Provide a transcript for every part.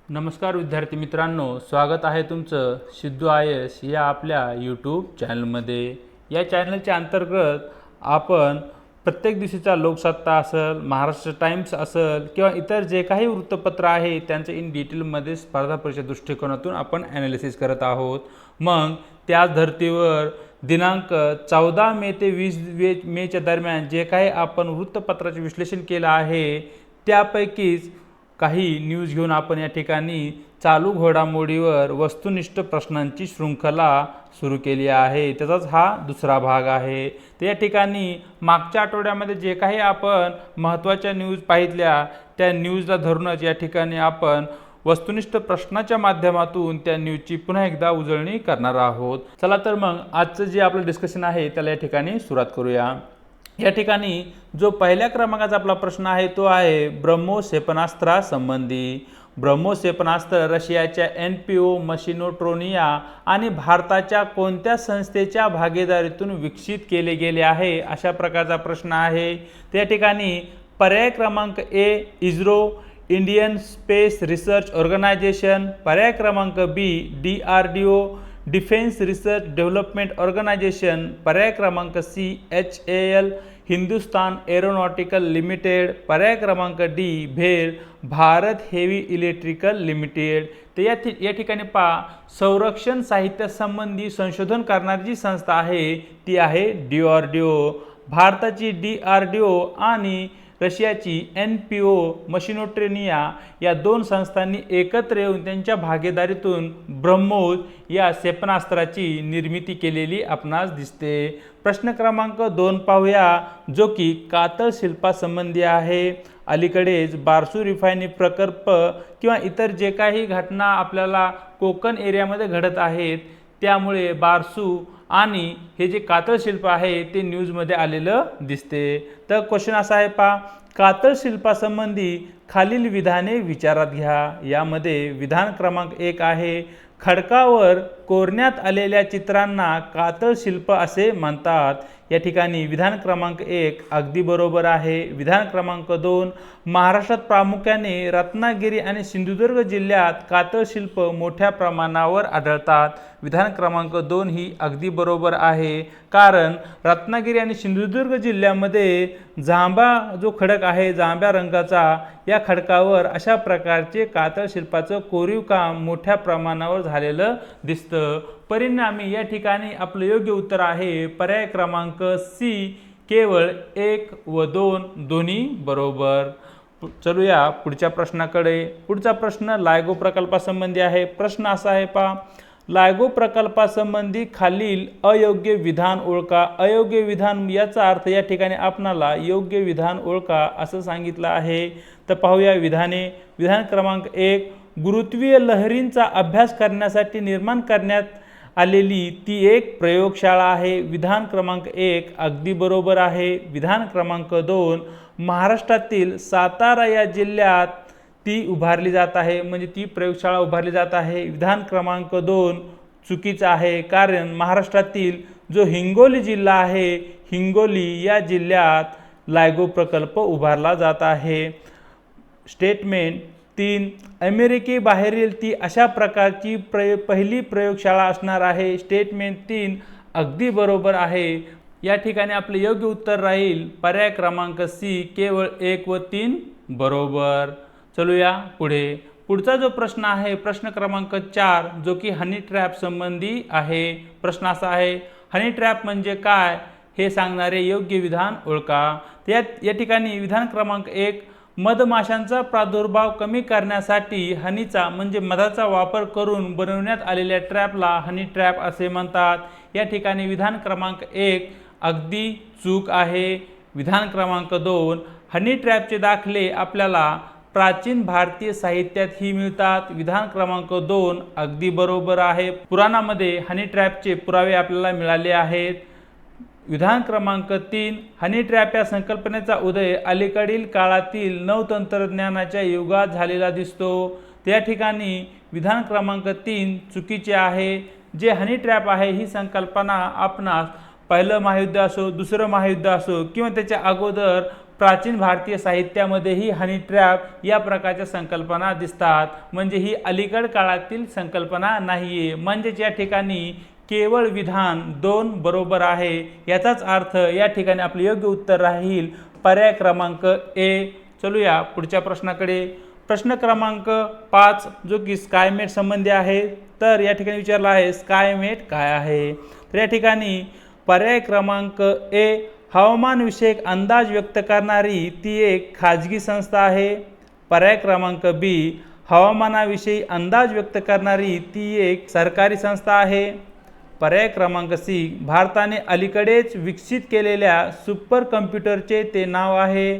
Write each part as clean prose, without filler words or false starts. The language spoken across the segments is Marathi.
नमस्कार विद्यार्थी मित्रांनो, स्वागत आहे तुमचं सिद्धू IAS या आपल्या यूट्यूब चॅनलमध्ये। या चॅनलच्या अंतर्गत आपण प्रत्येक दिवशीचा लोकसत्ता असेल, महाराष्ट्र टाइम्स असेल किंवा इतर जे काही वृत्तपत्र आहे त्यांचं इन डिटेलमध्ये स्पर्धा परीक्षा दृष्टिकोनातून आपण ॲनालिसिस करत आहोत। मग त्याच धर्तीवर दिनांक 14 मे ते 20 मेच्या दरम्यान जे काही आपण वृत्तपत्राचे विश्लेषण केलं आहे त्यापैकीच काही न्यूज घेऊन आपण या ठिकाणी चालू घडामोडीवर वस्तुनिष्ठ प्रश्नांची शृंखला सुरू केली आहे। त्याचाच हा दुसरा भाग आहे। तर या ठिकाणी मागच्या आठवड्यामध्ये जे काही आपण महत्त्वाच्या न्यूज पाहितल्या त्या न्यूजला धरूनच या ठिकाणी आपण वस्तुनिष्ठ प्रश्नाच्या माध्यमातून त्या न्यूजची पुन्हा एकदा उजळणी करणार आहोत। चला तर मग आजचं जे आपलं डिस्कशन आहे त्याला या ठिकाणी सुरुवात करूया। या ठिकाणी जो पहिल्या क्रमांकाचा आपला प्रश्न आहे तो आहे ब्रह्मोस क्षेपणास्त्रासंबंधी। ब्रह्मोस क्षेपणास्त्र रशियाच्या NPO मशिनोट्रोनिया आणि भारताच्या कोणत्या संस्थेच्या भागीदारीतून विकसित केले गेले आहे अशा प्रकारचा प्रश्न आहे। त्या ठिकाणी पर्याय क्रमांक A ISRO Indian space research organisation, पर्याय क्रमांक B DRDO defence research development organisation, पर्याय क्रमांक C HAL Hindustan aeronautical limited, पर्याय क्रमांक D भेल भारत हेवी इलेक्ट्रिकल लिमिटेड। तर या ठिकाणी पहा संरक्षण साहित्य संबंधी संशोधन करणारी जी संस्था आहे ती आहे DRDO। भारताची DRDO आणि रशियाची NPO मशिनोट्रोनिया या दोन संस्थांनी एकत्र येऊन त्यांच्या भागीदारीतून ब्रह्मोस या क्षेपणास्त्राची निर्मिती केलेली आपणास दिसते। प्रश्न क्रमांक 2 पाहूया जो की कातळ शिल्पासंबंधी आहे। अलीकडेच बारसू रिफायनरी प्रकल्प किंवा इतर जे काही घटना आपल्याला कोकण एरियामध्ये घडत आहेत त्यामुळे बारसू आणि हे जे कातळ शिल्प आहे ते न्यूजमध्ये आलेलं दिसते। तर क्वेश्चन असा आहे पहा, कातळ शिल्पासंबंधी खालील विधाने विचारात घ्या। यामध्ये विधान क्रमांक 1 आहे खडकावर कोरण्यात आलेल्या चित्रांना कातळ शिल्प असे म्हणतात। या ठिकाणी विधान क्रमांक 1 अगदी बरोबर आहे। विधान क्रमांक 2 महाराष्ट्रात प्रामुख्याने रत्नागिरी आणि सिंधुदुर्ग जिल्ह्यात कातळ शिल्प मोठ्या प्रमाणावर आढळतात। विधान क्रमांक 2 ही अगदी बरोबर आहे, कारण रत्नागिरी आणि सिंधुदुर्ग जिल्ह्यामध्ये जांभा जो खडक आहे जांभ्या रंगाचा या खडकावर अशा प्रकारचे कातळ शिल्पाचं कोरीव काम मोठ्या प्रमाणावर झालेलं दिसतं। परिणामी या ठिकाणी आपलं योग्य उत्तर आहे पर्याय क्रमांक C केवळ 1 व 2 दोन्ही बरोबर। चलूया पुढच्या प्रश्नाकडे। पुढचा प्रश्न लायगो प्रकल्पासंबंधी आहे। प्रश्न असा आहे पहा, लायगो प्रकल्पासंबंधी खालील अयोग्य विधान ओळखा। अयोग्य विधान याचा अर्थ या ठिकाणी आपणाला योग्य विधान ओळखा असं सांगितलं आहे। तर पाहूया विधाने। विधान क्रमांक 1 गुरुत्वीय लहरींचा अभ्यास करण्यासाठी निर्माण करण्यात आलेली ती एक प्रयोगशाळा आहे। विधान क्रमांक 1 अगदी बरोबर आहे। विधान क्रमांक 2 महाराष्ट्रातील सातारा या जिल्ह्यात ती उभारली जात आहे, म्हणजे ती प्रयोगशाळा उभारली जात आहे। विधान क्रमांक 2 चुकीचा आहे, कारण महाराष्ट्रातील जो हिंगोली जिल्हा आहे हिंगोली या जिल्ह्यात लायगो प्रकल्प उभारला जात आहे। स्टेटमेंट 3 अमेरिकेबाहेरील ती अशा प्रकारची पहिली प्रयोगशाळा असणार आहे। स्टेटमेंट 3 अगदी बरोबर आहे। या ठिकाणी आपले योग्य उत्तर राहील पर्याय क्रमांक C केवळ 1 व 3 बरोबर। चलूया पुढे। पुढचा जो प्रश्न आहे प्रश्न क्रमांक 4 जो की हनी ट्रॅप संबंधी आहे। प्रश्न असा आहे हनी ट्रॅप म्हणजे काय हे सांगणारे योग्य विधान ओळखा। या ठिकाणी विधान क्रमांक 1 मधमाशांचा प्रादुर्भाव कमी करण्यासाठी हनीचा म्हणजे मधाचा वापर करून बनवण्यात आलेल्या ट्रॅपला हनी ट्रॅप असे म्हणतात। या ठिकाणी विधान क्रमांक 1 अगदी चूक आहे। विधान क्रमांक 2 हनी ट्रॅपचे दाखले आपल्याला प्राचीन भारतीय साहित्यातही मिळतात। विधान क्रमांक 2 अगदी बरोबर आहे। पुराणामध्ये हनी ट्रॅपचे पुरावे आपल्याला मिळाले आहेत। विधान क्रमांक 3 हनी ट्रॅप या संकल्पनेचा उदय अलीकडील काळातील नवतंत्रज्ञानाच्या युगात झालेला दिसतो। त्या ठिकाणी विधान क्रमांक 3 चुकीचे आहे। जे हनी ट्रॅप आहे ही संकल्पना आपणास पहिलं महायुद्ध असो दुसरं महायुद्ध असो किंवा त्याच्या अगोदर प्राचीन भारतीय साहित्यामध्येही हनी ट्रॅप या प्रकारच्या संकल्पना दिसतात, म्हणजे ही अलीकड काळातील संकल्पना नाहीये. म्हणजेच या ठिकाणी केवळ विधान 2 बरोबर आहे. याचाच अर्थ या ठिकाणी आपले योग्य उत्तर राहील पर्याय क्रमांक ए. चलूया पुढच्या प्रश्नाकडे. प्रश्न क्रमांक 5 जो की स्कायमेट संबंधी आहे. तर या ठिकाणी विचारला आहे स्कायमेट काय आहे. तर या ठिकाणी पर्याय क्रमांक ए, हवामानविषयक अंदाज व्यक्त करणारी ती एक खाजगी संस्था आहे. पर्याय क्रमांक बी, हवामानाविषयी अंदाज व्यक्त करणारी ती एक सरकारी संस्था आहे. पर्याय क्रमांक सी, भारताने अलीकडेच विकसित केलेल्या सुपर कम्प्युटरचे ते नाव आहे.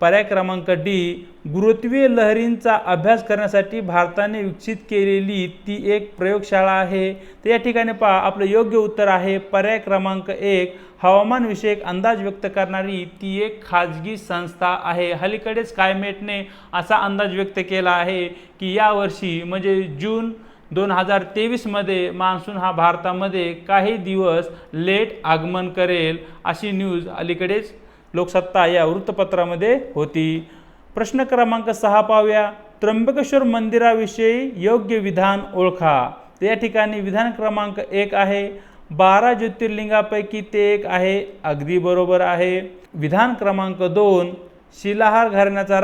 पर्याय क्रमांक डी, गुरुत्वीय लहरींचा अभ्यास करण्यासाठी भारताने विकसित केलेली ती एक प्रयोगशाळा आहे. तर या ठिकाणी पहा आपलं योग्य उत्तर आहे पर्याय क्रमांक 1, हवामानविषयक अंदाज व्यक्त करणारी ती एक खाजगी संस्था आहे. अलीकडेच स्कायमेटने असा अंदाज व्यक्त केला आहे की यावर्षी म्हणजे जून 2023 मध्ये मान्सून हा भारतामध्ये काही दिवस लेट आगमन करेल, अशी न्यूज अलीकडेच लोकसत्ता या वृत्तपत्रामध्ये होती. प्रश्न क्रमांक 6 पाहूया. त्र्यंबकेश्वर मंदिराविषयी योग्य विधान ओळखा. तर या ठिकाणी विधान क्रमांक 1 आहे 12 ज्योतिर्लिंगापैकी ते एक आहे. अगदी बरोबर आहे. विधान क्रमांक 2, शिलाहार घराण्याचा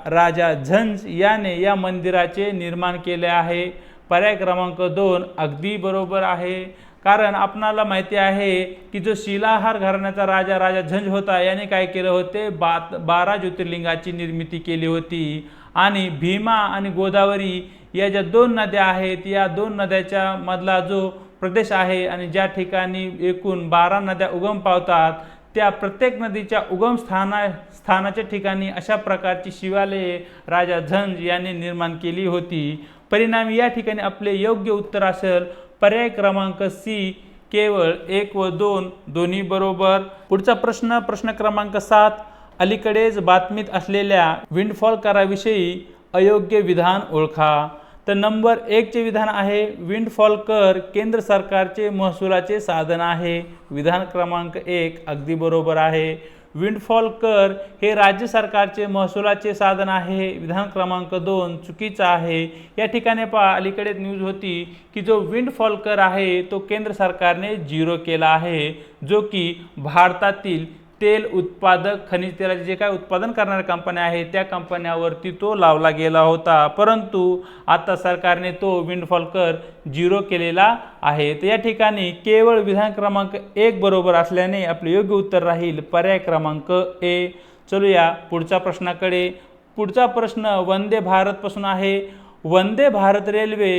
राजा झंज याने या मंदिराचे निर्माण केले आहे. पर्याय क्रमांक 2 अगदी बरोबर आहे. कारण आपणाला माहिती आहे की जो शिलाहार घराण्याचा राजा झंज होता याने काय केले होते, 12 ज्योतिर्लिंगाची निर्मिती केली होती. आणि भीमा आणि गोदावरी या ज्या 2 नद्या आहेत या 2 नद्याच्या मधला जो प्रदेश आहे आणि ज्या ठिकाणी एकूण 12 नद्या उगम पावतात त्या प्रत्येक नदीच्या उगम स्थानाच्या ठिकाणी अशा प्रकारची शिवालये राजा झंज याने निर्माण केली होती. परिणामी या ठिकाणी आपले योग्य उत्तर असेल पर्याय क्रमांक सी, केवळ 1 व 2 दोन्ही बरोबर. पुढचा प्रश्न क्रमांक 7, अलीकडेच बातमीत असलेल्या विंडफॉल कराविषयी अयोग्य विधान ओळखा. तर नंबर 1 चे विधान आहे विंडफॉल कर केंद्र सरकारचे महसुलाचे साधन आहे. विधान क्रमांक 1 अगदी बरोबर आहे. विंडफॉल कर हे राज्य सरकारचे महसुलाचे साधन आहे. विधान क्रमांक 2 चुकीचा आहे. या ठिकाणी पहा अलीकडे न्यूज होती की जो विंडफॉल कर आहे तो केंद्र सरकारने 0 केला आहे, जो की भारतातील तेल उत्पादक खनिज तेलाचे जे काय उत्पादन करणाऱ्या कंपन्या आहेत त्या कंपन्यावरती तो लावला गेला होता. परंतु आता सरकारने तो विंडफॉल कर 0 केलेला आहे. तर या ठिकाणी केवळ विधान क्रमांक 1 बरोबर असल्याने आपले योग्य उत्तर राहील पर्याय क्रमांक ए. चलूया पुढच्या प्रश्नाकडे. पुढचा प्रश्न वंदे भारत पासून आहे. वंदे भारत रेल्वे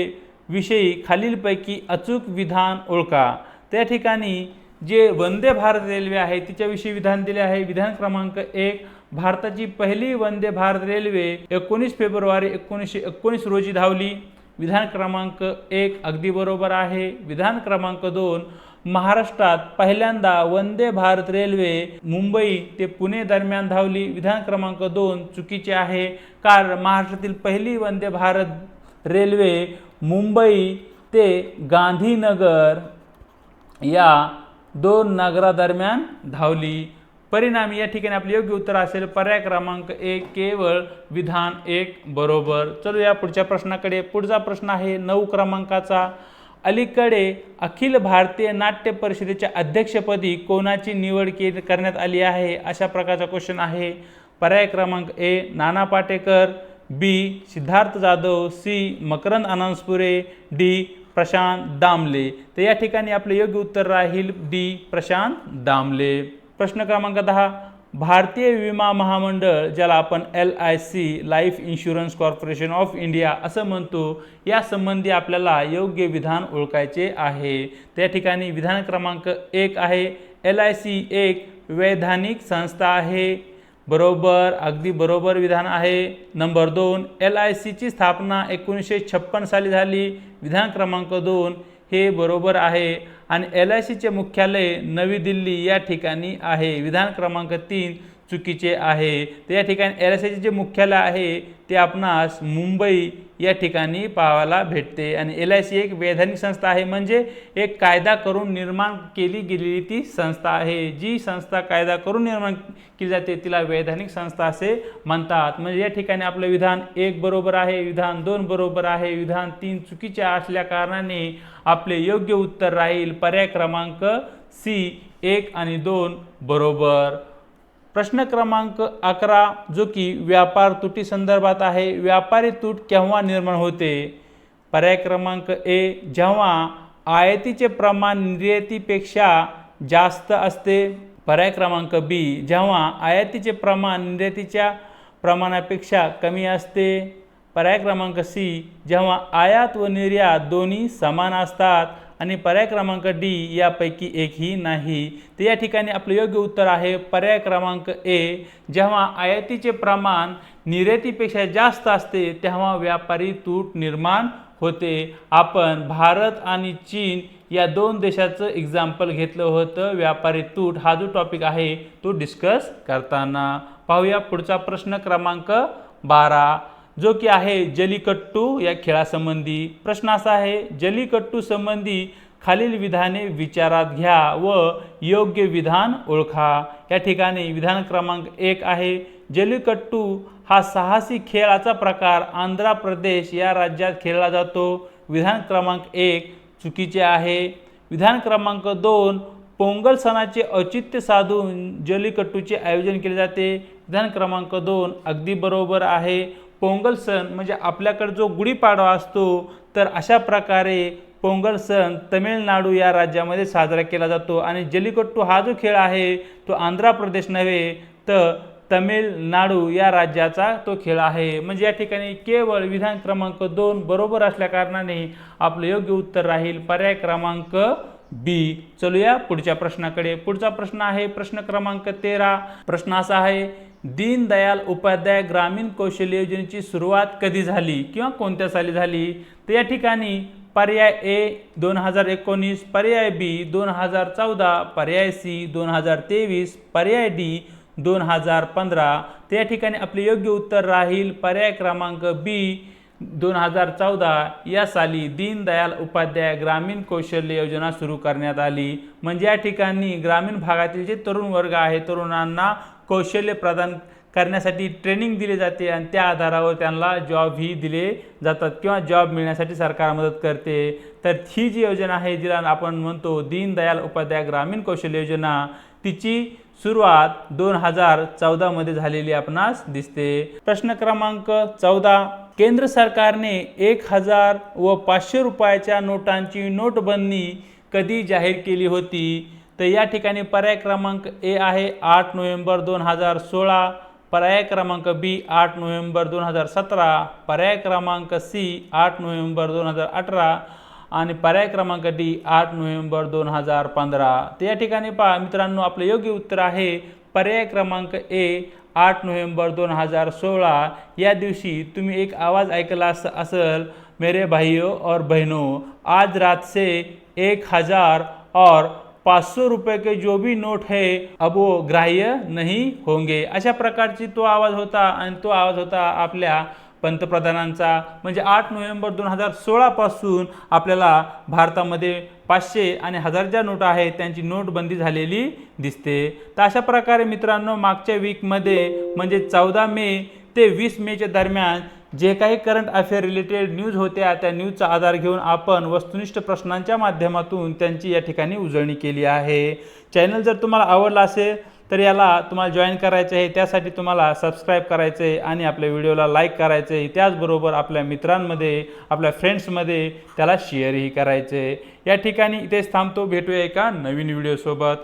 विषयी खालीलपैकी अचूक विधान ओळखा. त्या ठिकाणी जे वंदे भारत रेल्वे आहे तिच्याविषयी विधान दिले आहे. विधान क्रमांक 1, भारताची पहिली वंदे भारत रेल्वे 19 फेब्रुवारी 1919 रोजी धावली. विधान क्रमांक 1 अगदी बरोबर आहे. विधान क्रमांक 2, महाराष्ट्रात पहिल्यांदा वंदे भारत रेल्वे मुंबई ते पुणे दरम्यान धावली. विधान क्रमांक 2 चुकीचे आहे, कारण महाराष्ट्रातील पहिली वंदे भारत रेल्वे मुंबई ते गांधीनगर या 2 नगरादरम्यान धावली. परिणामी या ठिकाणी आपले योग्य उत्तर असेल पर्याय क्रमांक 1, केवळ विधान 1 बरोबर. चलूया पुढच्या प्रश्नाकडे. पुढचा प्रश्न आहे 9 क्रमांकाचा. अलीकडे अखिल भारतीय नाट्य परिषदेच्या अध्यक्षपदी कोणाची निवड करण्यात आली आहे, अशा प्रकारचा क्वेश्चन आहे. पर्याय क्रमांक ए, नाना पाटेकर, बी, सिद्धार्थ जाधव, सी, मकरंद अनासपुरे, डी, प्रशांत दामले. तर या ठिकाणी आपले योग्य उत्तर राहील डी, प्रशांत दामले. प्रश्न क्रमांक 10, भारतीय विमा महामंडळ ज्याला आपण LIC life insurance corporation of India असं म्हणतो, या संबंधी आपल्याला योग्य विधान ओळखायचे आहे. त्या ठिकाणी विधान क्रमांक 1 आहे LIC एक वैधानिक संस्था आहे. बरोबर, अगदी बरोबर विधान आहे. नंबर 2, LIC ची स्थापना 1956 साली झाली. विधान क्रमांक 2 हे बरोबर आहे. आणि LIC चे मुख्यालय नवी दिल्ली या ठिकाणी आहे. विधान क्रमांक 3 चुकीचे आहे. तर या ठिकाणी LICचे जे मुख्यालय आहे ते आपणास मुंबई या ठिकाणी पाहायला भेटते. आणि LIC एक वैधानिक संस्था आहे, म्हणजे एक कायदा करून निर्माण केली गेलेली ती संस्था आहे. जी संस्था कायदा करून निर्माण केली जाते तिला वैधानिक संस्था असे म्हणतात. म्हणजे या ठिकाणी आपलं विधान 1 बरोबर आहे, विधान 2 बरोबर आहे, विधान 3 चुकीचे असल्या कारणाने आपले योग्य उत्तर राहील पर्याय क्रमांक C 1 आणि 2 बरोबर. प्रश्न क्रमांक 11 जो की व्यापार तुटी संदर्भात आहे. व्यापारी तूट केव्हा निर्माण होते? पर्याय क्रमांक A जेव्हा आयातीचे प्रमाण निर्यातीपेक्षा जास्त असते. पर्याय क्रमांक B जेव्हा आयातीचे प्रमाण निर्यातीच्या प्रमाणापेक्षा कमी असते. पर्याय क्रमांक C जेव्हा आयात व निर्यात दोन्ही समान असतात. आणि पर्याय क्रमांक D यापैकी एकही नाही. तर या ठिकाणी आपलं योग्य उत्तर आहे पर्याय क्रमांक A जेव्हा आयातीचे प्रमाण निर्यातीपेक्षा जास्त असते तेव्हा व्यापारी तूट निर्माण होते. आपण भारत आणि चीन या 2 देशाचं एक्झाम्पल घेतलं होतं व्यापारी तूट हा जो टॉपिक आहे तो डिस्कस करताना. पाहूया पुढचा प्रश्न क्रमांक 12 जो की आहे जल्लीकट्टू या खेळासंबंधी. प्रश्न असा आहे, जल्लीकट्टू संबंधी खालील विधाने विचारात घ्या व योग्य विधान ओळखा. या ठिकाणी विधान क्रमांक 1 आहे, जल्लीकट्टू हा साहसी खेळाचा प्रकार आंध्र प्रदेश या राज्यात खेळला जातो. विधान क्रमांक 1 चुकीचे आहे. विधान क्रमांक 2 पोंगल सणाचे औचित्य साधून जल्लीकट्टूचे आयोजन केले जाते. विधान क्रमांक 2 अगदी बरोबर आहे. पोंगल सण म्हणजे आपल्याकडे जो गुढीपाडवा असतो तर अशा प्रकारे पोंगल सण तमिळनाडू या राज्यामध्ये साजरा केला जातो. आणि जल्लीकट्टू हा जो खेळ आहे तो आंध्र प्रदेश नव्हे तर तमिळनाडू या राज्याचा तो खेळ आहे. म्हणजे या ठिकाणी केवळ विधान क्रमांक 2 बरोबर असल्या कारणाने आपलं योग्य उत्तर राहील पर्याय क्रमांक B. चलूया पुढच्या प्रश्नाकडे. पुढचा प्रश्न आहे प्रश्न क्रमांक 13. प्रश्न असा आहे, दीनदयाल उपाध्याय ग्रामीण कौशल्य योजनेची सुरुवात कधी झाली किंवा कोणत्या साली झाली? तर या ठिकाणी पर्याय A 2019, पर्याय B 2014, पर्याय C 2023, पर्याय D 2015. तर या ठिकाणी आपले योग्य उत्तर राहील पर्याय क्रमांक B 2014 या साली दीनदयाल उपाध्याय ग्रामीण कौशल्य योजना सुरू करण्यात आली. म्हणजे या ठिकाणी ग्रामीण भागातील जे तरुण वर्ग आहे तरुणांना कौशल्य प्रदान करण्यासाठी ट्रेनिंग दिली जाते आणि त्या आधारावर त्यांना जॉबही दिले जातात किंवा जॉब मिळण्यासाठी सरकार मदत करते. तर ही जी योजना आहे जिला आपण म्हणतो दीनदयाल उपाध्याय ग्रामीण कौशल्य योजना तिची सुरुवात 2014 मध्ये झालेली आपणास दिसते. प्रश्न क्रमांक 14 केंद्र सरकारने 1000 व 500 रुपयाच्या नोटांची नोटबंदी कधी जाहीर केली होती? तर या ठिकाणी पर्याय क्रमांक A आहे 8 नोव्हेंबर 2016, पर्याय क्रमांक B 8 नोव्हेंबर 2017, पर्याय क्रमांक C 8 नोव्हेंबर 2018 आणि पर्याय क्रमांक D 8 नोव्हेंबर 2015. तर या ठिकाणी पहा मित्रांनो आपलं योग्य उत्तर आहे पर्याय क्रमांक A 8 नोव्हेंबर 2016. या दिवशी तुम्ही एक आवाज़ ऐकला असेल, मेरे भाइयों और बहनों आज रात से 1000 और 500 रुपये के जो भी नोट है अब वो ग्राह्य नहीं होंगे. अशा प्रकारची तो आवाज होता आणि तो आवाज होता आपल्या पंतप्रधानांचा. म्हणजे 8 नोव्हेंबर 2016 पासून आपल्याला भारतामध्ये 500 आणि 1000च्या नोटा आहेत त्यांची नोटबंदी झालेली दिसते. तर अशा प्रकारे मित्रांनो मागच्या वीकमध्ये म्हणजे 14 मे ते 20 मेच्या दरम्यान जे काही करंट अफेअर रिलेटेड न्यूज होत्या त्या न्यूजचा आधार घेऊन आपण वस्तुनिष्ठ प्रश्नांच्या माध्यमातून त्यांची या ठिकाणी उजळणी केली आहे. चॅनल जर तुम्हाला आवडला असेल तर याला तुम्हाला जॉईन करायचे आहे, त्यासाठी तुम्हाला सबस्क्राईब करायचे आहे आणि आपल्या व्हिडिओला लाईक करायचे आहे. त्याचबरोबर आपल्या मित्रांमध्ये आपल्या फ्रेंड्समध्ये त्याला शेअरही करायचे आहे. या ठिकाणी इथेच थांबतो, भेटूया एका नवीन व्हिडिओसोबत.